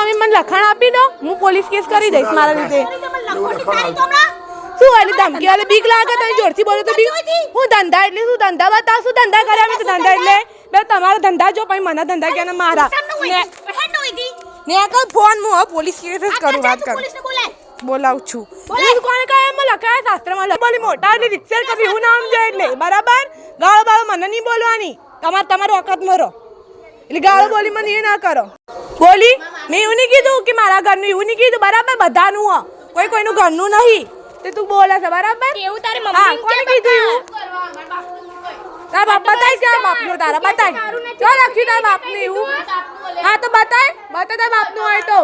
તમે મને લખાણ આપી દો, હું પોલીસ કેસ કરી દઈશ મારા લીધે. શું એટલે ધમકી વાલે બીક લાગે? તમે જોરથી બોલો તો બીક. હું ધંધા એટલે શું? ધંધા બતાવ. શું ધંધા કર્યા? અમે ધંધા એટલે બે તમારા ધંધા જો પછી મને ધંધા કે મારા ને કહો ફોન હું પોલીસ કેસ કરું. વાત કરું, બોલાવું છું. કોને કહે એમાં લખાયા શાસ્ત્રમાં બોલી મોટા એટલે રિક્ષા કરી હું નામ જાય એટલે બરાબર. ગાળો બાળો મને નહીં બોલવાની. તમારો વખત મરો એટલે ગાળો બોલી મને એ ના કરો. બોલી મેં એવું નહીં કીધું કે મારા ઘરનું, એવું નહીં કીધું બરાબર. બધાનું કોઈ કોઈનું ઘરનું નહીં. તે તું બોલે છે બરાબર. એવું તારી મમ્મી કોને કીધું? એવું તારા બાપ બતાય છે. બાપનું તારા બતાય જો લખ્યું તારા બાપનું એવું. હા તો બતાય તારા બાપનું હોય તો.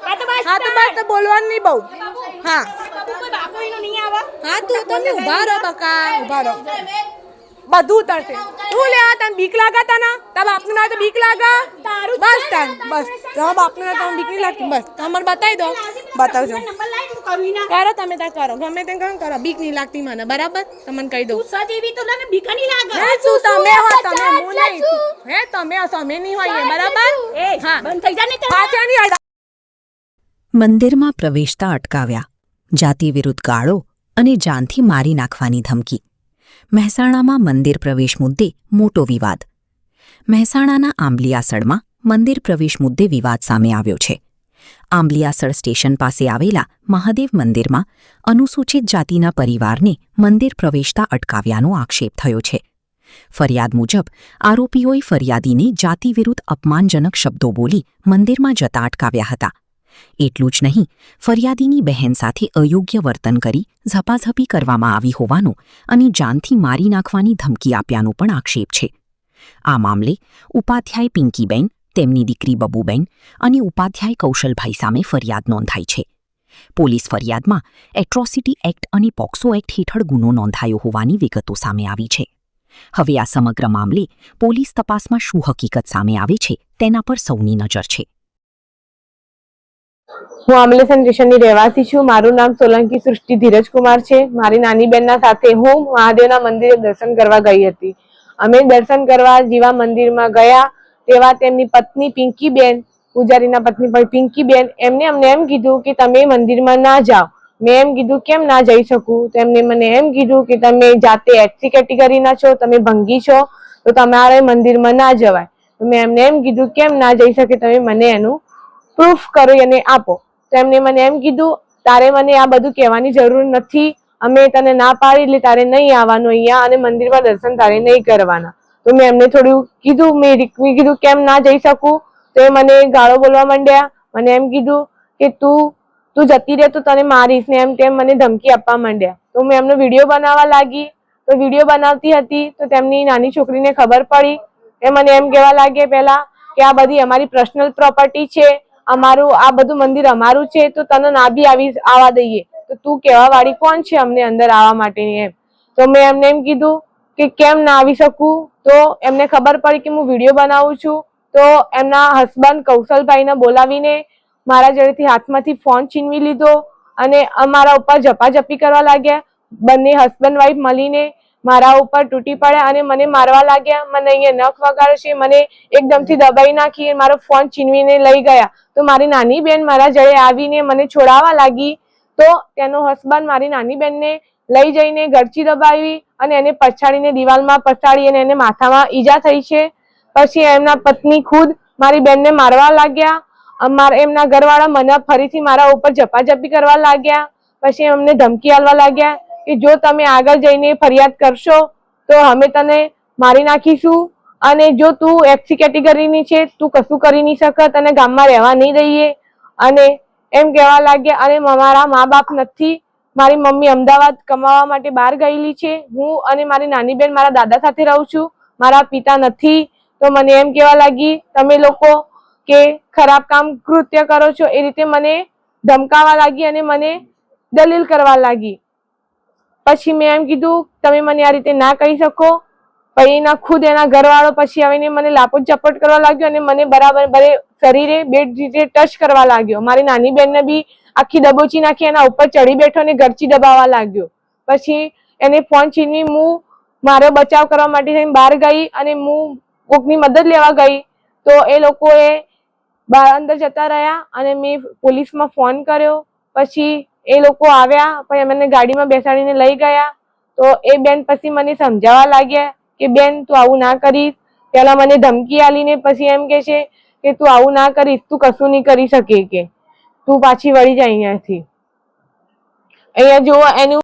હા તો બસ તો બોલવાનું નહીં બહુ. હા હા તું તમે ઉભા રહો બકા, ઉભા રહો. બધું ઉતરશે. તું લે તને બીક લાગા તાના? તારા બાપનું ના તો બીક લાગા? બસ તાર બસ તારા બાપનું ના તમને બીક નહીં લાગતી? બસ તમારે બતાવી દો. બતાવજો કરો તમે તાર કરો ગમે તે કરો. બીક નહીં લાગતી મને બરાબર. તમને કહી દઉં શું તમે હો તમે હું નહીં હે તમે તમે નહીં હોય બરાબર. હા બંધ થઈ જા ને પાછળની. મંદિરમાં પ્રવેશતા અટકાવ્યા, જાતિ વિરુદ્ધ ગાળો અને જાનથી મારી નાખવાની ધમકી. મહેસાણામાં મંદિર પ્રવેશ મુદ્દે મોટો વિવાદ. મહેસાણાના આંબલિયાસળમાં મંદિર પ્રવેશ મુદ્દે વિવાદ સામે આવ્યો છે. આંબલિયાસળ સ્ટેશન પાસે આવેલા મહાદેવ મંદિરમાં અનુસૂચિત જાતિના પરિવારને મંદિર પ્રવેશતા અટકાવ્યાનો આક્ષેપ થયો છે. ફરિયાદ મુજબ આરોપીઓએ ફરિયાદીને જાતિ વિરુદ્ધ અપમાનજનક શબ્દો બોલી મંદિરમાં જતા અટકાવ્યા હતા. એટલું જ નહીં, ફરિયાદીની બહેન સાથે અયોગ્ય વર્તન કરી ઝપાઝપી કરવામાં આવી હોવાનો અને જાનથી મારી નાખવાની ધમકી આપ્યાનો પણ આક્ષેપ છે. આ મામલે ઉપાધ્યાય પિંકીબેન, તેમની દીકરી બબુબેન અને ઉપાધ્યાય કૌશલભાઈ સામે ફરિયાદ નોંધાઈ છે. પોલીસ ફરિયાદમાં એટ્રોસિટી એક્ટ અને પોક્સો એક્ટ હેઠળ ગુનો નોંધાયો હોવાની વિગતો સામે આવી છે. હવે આ સમગ્ર મામલે પોલીસ તપાસમાં શું હકીકત સામે આવે છે તેના પર સૌની નજર છે. હું આંબલેસન સ્ટેશનની રહેવાસી છું. મારું નામ સોલંકી સૃષ્ટિ ધીરજકુમાર છે. મારી નાની બહેનના સાથે હું મહાદેવના મંદિરે દર્શન કરવા ગઈ હતી. અમે દર્શન કરવા જેવા મંદિરમાં ગયા તેવા તેમની પત્ની પિંકીબેન, પૂજારીના પત્ની પિંકીબેન, એમને અમને એમ કીધું કે તમે મંદિરમાં ના જાઓ. મેં એમ કીધું કેમ ના જઈ શકું? તો એમને મને એમ કીધું કે તમે જાતે એસસી કેટેગરીના છો, તમે ભંગી છો, તો તમારે મંદિરમાં ના જવાય. તો મેં એમને એમ કીધું કેમ ના જઈ શકે? તમે મને એનું પ્રૂફ કરો અને આપો. તો એમને મને એમ કીધું તારે મને આ બધું કહેવાની જરૂર નથી. અમે તને ના પાડી એટલે તારે નહીં આવવાનું અહીંયા અને મંદિરમાં દર્શન તારે નહીં કરવાના. તો મેં એમને થોડું કીધું, મેં કીધું કેમ ના જઈ શકું? તો એ મને ગાળો બોલવા માંડ્યા. મને એમ કીધું કે તું જતી રહે તો તને મારીશ ને એમ તેમ મને ધમકી આપવા માંડ્યા. તો મેં એમનો વિડીયો બનાવવા લાગી. તો વિડીયો બનાવતી હતી તો તેમની નાની છોકરીને ખબર પડી. એ મને એમ કહેવા લાગે પહેલા કે આ બધી અમારી પર્સનલ પ્રોપર્ટી છે, અમારું આ બધું મંદિર અમારું છે, તો તને ના બી આવવા દઈએ. તો તું કહેવા વાળી કોણ છે અમને અંદર આવવા માટેની? એમ તો મેં એમને એમ કીધું કે કેમ ના આવી શકું? તો એમને ખબર પડી કે હું વિડીયો બનાવું છું. તો એમના હસબન્ડ કૌશલભાઈને બોલાવીને મારા જોડેથી હાથમાંથી ફોન છીનવી લીધો અને અમારા ઉપર ઝપાઝપી કરવા લાગ્યા. બંને હસબન્ડ વાઈફ મળીને મારા ઉપર તૂટી પડ્યા અને મને મારવા લાગ્યા. મને અહીંયા નખ વગાડશે, મને એકદમથી દબાઈ નાખી, મારો ફોન છીનવીને લઈ ગયા. તો મારી નાની બેન મારા જોડે આવીને મને છોડાવવા લાગી. તો તેનો હસબન્ડ મારી નાની બેનને લઈ જઈને ગળચી દબાવી અને એને પછાડીને દિવાલમાં પછાડી અને એને માથામાં ઈજા થઈ છે. પછી એમના પત્ની ખુદ મારી બેનને મારવા લાગ્યા. એમના ઘરવાળા મને ફરીથી મારા ઉપર ઝપાઝપી કરવા લાગ્યા. પછી અમને ધમકી આપવા લાગ્યા કે જો તમે આગળ જઈને ફરિયાદ કરશો તો અમે તને મારી નાખીશું અને જો તું એસસી કેટેગરીની છે, તું કશું કરી નહીં શકત અને ગામમાં રહેવા નહીં દઈએ અને એમ કહેવા લાગ્યા. અને મારા મા બાપ નથી, મારી મમ્મી અમદાવાદ કમાવા માટે બહાર ગયેલી છે. હું અને મારી નાની બેન મારા દાદા સાથે રહું છું, મારા પિતા નથી. તો મને એમ કહેવા લાગી તમે લોકો કે ખરાબ કામ કૃત્ય કરો છો, એ રીતે મને ધમકાવા લાગી અને મને દલીલ કરવા લાગી. પછી મેં એમ કીધું તમે મને આ રીતે ના કહી શકો. પછી એના ખુદ એના ઘરવાળો પછી આવીને મને લાપોટ ઝપટ કરવા લાગ્યો અને મને બરાબર શરીરે બે રીતે ટચ કરવા લાગ્યો. મારી નાની બેનને બી આખી દબોચી નાખી એના ઉપર ચડી બેઠો અને ગરચી દબાવવા લાગ્યો. પછી એને ફોન છીનવી હું મારો બચાવ કરવા માટે બહાર ગઈ અને હું કોકની મદદ લેવા ગઈ. તો એ લોકોએ બહાર અંદર જતા રહ્યા અને મેં પોલીસમાં ફોન કર્યો. પછી એ લોકો આવ્યા, પછી મને ગાડીમાં બેસાડીને લઈ ગયા. તો એ બેન પછી મને સમજાવવા લાગ્યા કે બેન તું આવું ના કરીશ. પેલા મને ધમકી આલીને પછી એમ કે છે કે તું આવું ના કરીશ, તું કશું નહીં કરી શકે, કે તું પાછી વળી જા અહીંયાથી. અહીંયા જુઓ, એનું